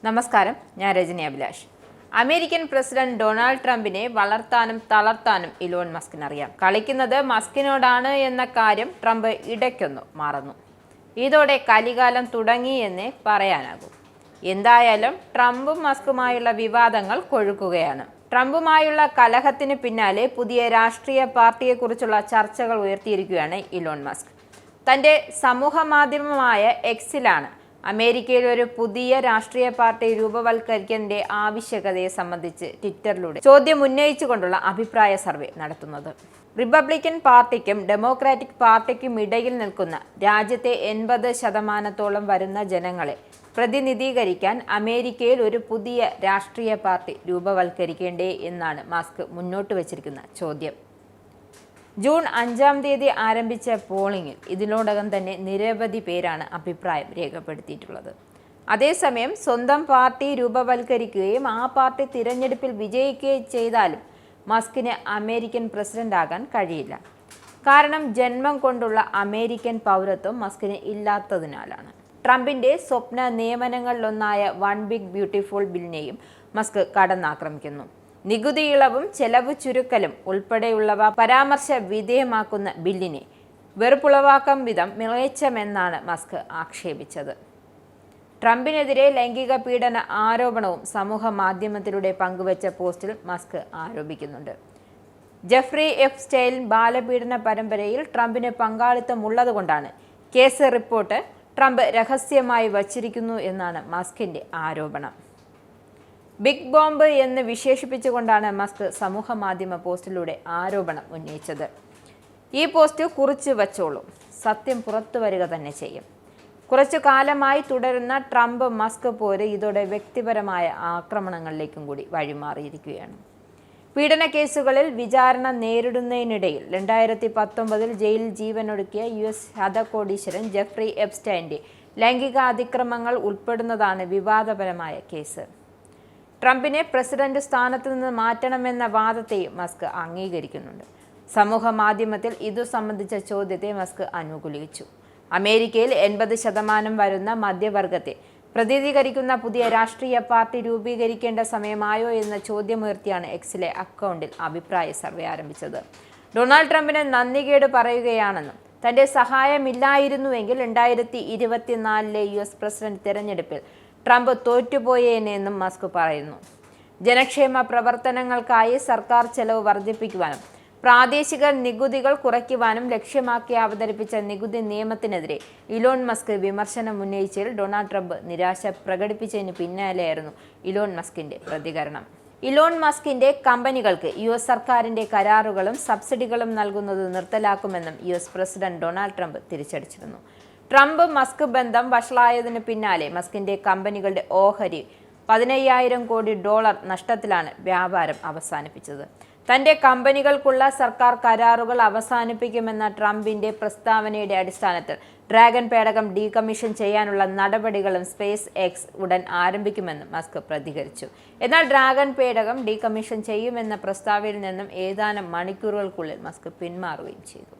നമസ്കാരം, ഞാൻ Rajani Abhilash. American president Donald ട്രംപിനെ വളർത്താനും തളർത്താനും ഇലോൺ മസ്കിനറിയാം. കളിക്കുന്നത് മസ്കിനോടാണ് എന്ന കാര്യം ട്രംപ് ഇടയ്ക്കൊന്നു മറന്നു. ഇതോടെ കലികാലം തുടങ്ങി എന്നേ പറയാനാകൂ. എന്തായാലും ട്രംപും മസ്കുമായുള്ള വിവാദങ്ങൾ കൊഴുക്കുകയാണ്. ട്രംപുമായുള്ള കലഹത്തിന് പിന്നാലെ പുതിയ രാഷ്ട്രീയ പാർട്ടിയെക്കുറിച്ചുള്ള ചർച്ചകൾ ഉയർത്തിയിരിക്കുകയാണ് ഇലോൺ മസ്ക്. തന്റെ സമൂഹ മാധ്യമമായ എക്സിലാണ് അമേരിക്കയിൽ ഒരു പുതിയ രാഷ്ട്രീയ പാർട്ടി രൂപവൽക്കരിക്കുന്നതിന്റെ ആവശ്യകതയെ സംബന്ധിച്ച് ട്വിറ്ററിലൂടെ ചോദ്യം ഉന്നയിച്ചുകൊണ്ടുള്ള അഭിപ്രായ സർവേ നടത്തുന്നത്. റിപ്പബ്ലിക്കൻ പാർട്ടിക്കും ഡെമോക്രാറ്റിക് പാർട്ടിക്കും ഇടയിൽ നിൽക്കുന്ന രാജ്യത്തെ 80% വരുന്ന ജനങ്ങളെ പ്രതിനിധീകരിക്കാൻ അമേരിക്കയിൽ ഒരു പുതിയ രാഷ്ട്രീയ പാർട്ടി രൂപവൽക്കരിക്കേണ്ടേ എന്നാണ് മസ്ക് മുന്നോട്ട് വച്ചിരിക്കുന്ന ചോദ്യം. ജൂൺ 5-ാം തീയതി ആരംഭിച്ച പോളിംഗിൽ ഇതിനോടകം തന്നെ നിരവധി പേരാണ് അഭിപ്രായം രേഖപ്പെടുത്തിയിട്ടുള്ളത്. അതേസമയം സ്വന്തം പാർട്ടി രൂപവൽക്കരിക്കുകയും ആ പാർട്ടി തിരഞ്ഞെടുപ്പിൽ വിജയിക്കുകയും ചെയ്താലും മസ്കിന് അമേരിക്കൻ പ്രസിഡന്റ് ആകാൻ കഴിയില്ല. കാരണം ജന്മം കൊണ്ടുള്ള അമേരിക്കൻ പൗരത്വം മസ്കിന് ഇല്ലാത്തതിനാലാണ്. ട്രംപിന്റെ സ്വപ്ന നിയമനങ്ങളിലൊന്നായ വൺ ബിഗ് ബ്യൂട്ടിഫുൾ ബില്ലിനെയും മസ്ക് കടന്നാക്രമിക്കുന്നു. നികുതി ഇളവും ചെലവ് ചുരുക്കലും ഉൾപ്പെടെയുള്ളവ പരാമർശ വിധേയമാക്കുന്ന ബില്ലിനെ വെറുപ്പുളവാക്കും വിധം മികച്ചമെന്നാണ് മസ്ക് ആക്ഷേപിച്ചത്. ട്രംപിനെതിരെ ലൈംഗിക പീഡന ആരോപണവും സമൂഹ മാധ്യമത്തിലൂടെ പങ്കുവച്ച പോസ്റ്റിൽ മസ്ക് ആരോപിക്കുന്നുണ്ട്. ജെഫ്രി എപ്സ്റ്റൈൻ ബാലപീഡന പരമ്പരയിൽ ട്രംപിന് പങ്കാളിത്തമുള്ളതുകൊണ്ടാണ് കേസ് റിപ്പോർട്ട് ട്രംപ് രഹസ്യമായി വച്ചിരിക്കുന്നു എന്നാണ് മസ്കിന്റെ ആരോപണം. ബിഗ് ബോംബ് എന്ന് വിശേഷിപ്പിച്ചുകൊണ്ടാണ് മസ്ക് സമൂഹ മാധ്യമ പോസ്റ്റിലൂടെ ആരോപണം ഉന്നയിച്ചത്. ഈ പോസ്റ്റ് കുറിച്ചു വച്ചോളൂ, സത്യം പുറത്തു വരിക തന്നെ ചെയ്യും. കുറച്ചു കാലമായി തുടരുന്ന ട്രംപ് മസ്ക് പോര് ഇതോടെ വ്യക്തിപരമായ ആക്രമണങ്ങളിലേക്കും കൂടി വഴിമാറിയിരിക്കുകയാണ്. പീഡന കേസുകളിൽ വിചാരണ നേരിടുന്നതിനിടയിൽ 2019 ജയിലിൽ ജീവനൊടുക്കിയ US ഹതകോടീശ്വരൻ ജെഫ്രി എപ്സ്റ്റൈൻ്റെ ലൈംഗിക അതിക്രമങ്ങൾ ഉൾപ്പെടുന്നതാണ് വിവാദപരമായ കേസ്. ട്രംപിനെ പ്രസിഡന്റ് സ്ഥാനത്ത് നിന്ന് മാറ്റണമെന്ന വാദത്തെയും മസ്ക് അംഗീകരിക്കുന്നുണ്ട്. സമൂഹ മാധ്യമത്തിൽ ഇതു സംബന്ധിച്ച ചോദ്യത്തെ മസ്ക് അനുകൂലിച്ചു. അമേരിക്കയിൽ 80% വരുന്ന മധ്യവർഗത്തെ പ്രതിനിധീകരിക്കുന്ന പുതിയ രാഷ്ട്രീയ പാർട്ടി രൂപീകരിക്കേണ്ട സമയമായോ എന്ന ചോദ്യമുയർത്തിയാണ് എക്സിലെ അക്കൗണ്ടിൽ അഭിപ്രായ സർവേ ആരംഭിച്ചത്. ഡൊണാൾഡ് ട്രംപിന് നന്ദികേട് പറയുകയാണെന്നും തന്റെ സഹായമില്ലായിരുന്നുവെങ്കിൽ 2024 US പ്രസിഡന്റ് തെരഞ്ഞെടുപ്പിൽ ട്രംപ് തോറ്റുപോയേനെന്നും മസ്ക് പറയുന്നു. ജനക്ഷേമ പ്രവർത്തനങ്ങൾക്കായി സർക്കാർ ചെലവ് വർദ്ധിപ്പിക്കുവാനും പ്രാദേശിക നികുതികൾ കുറയ്ക്കുവാനും ലക്ഷ്യമാക്കി അവതരിപ്പിച്ച നികുതി നിയമത്തിനെതിരെ ഇലോൺ മസ്ക് വിമർശനം ഉന്നയിച്ചതിൽ ഡൊണാൾഡ് ട്രംപ് നിരാശ പ്രകടിപ്പിച്ചതിന് പിന്നാലെയായിരുന്നു ഇലോൺ മസ്കിന്റെ പ്രതികരണം. ഇലോൺ മസ്കിന്റെ കമ്പനികൾക്ക് US സർക്കാരിന്റെ കരാറുകളും സബ്സിഡികളും നൽകുന്നത് നിർത്തലാക്കുമെന്നും US പ്രസിഡന്റ് ഡൊണാൾഡ് ട്രംപ് തിരിച്ചടിച്ചിരുന്നു. ട്രംപ് മസ്ക് ബന്ധം വഷളായതിനു പിന്നാലെ മസ്കിന്റെ കമ്പനികളുടെ ഓഹരി $15,000 കോടി നഷ്ടത്തിലാണ് വ്യാപാരം അവസാനിപ്പിച്ചത്. തന്റെ കമ്പനികൾക്കുള്ള സർക്കാർ കരാറുകൾ അവസാനിപ്പിക്കുമെന്ന ട്രംപിന്റെ പ്രസ്താവനയുടെ അടിസ്ഥാനത്തിൽ ഡ്രാഗൺ പേടകം ഡീകമ്മീഷൻ ചെയ്യാനുള്ള നടപടികളും സ്പേസ് എക്സ് ഉടൻ ആരംഭിക്കുമെന്ന് മസ്ക് പ്രതികരിച്ചു. എന്നാൽ ഡ്രാഗൺ പേടകം ഡീകമ്മീഷൻ ചെയ്യുമെന്ന പ്രസ്താവനയിൽ നിന്നും ഏതാനും മണിക്കൂറുകൾക്കുള്ളിൽ മസ്ക് പിന്മാറുകയും ചെയ്തു.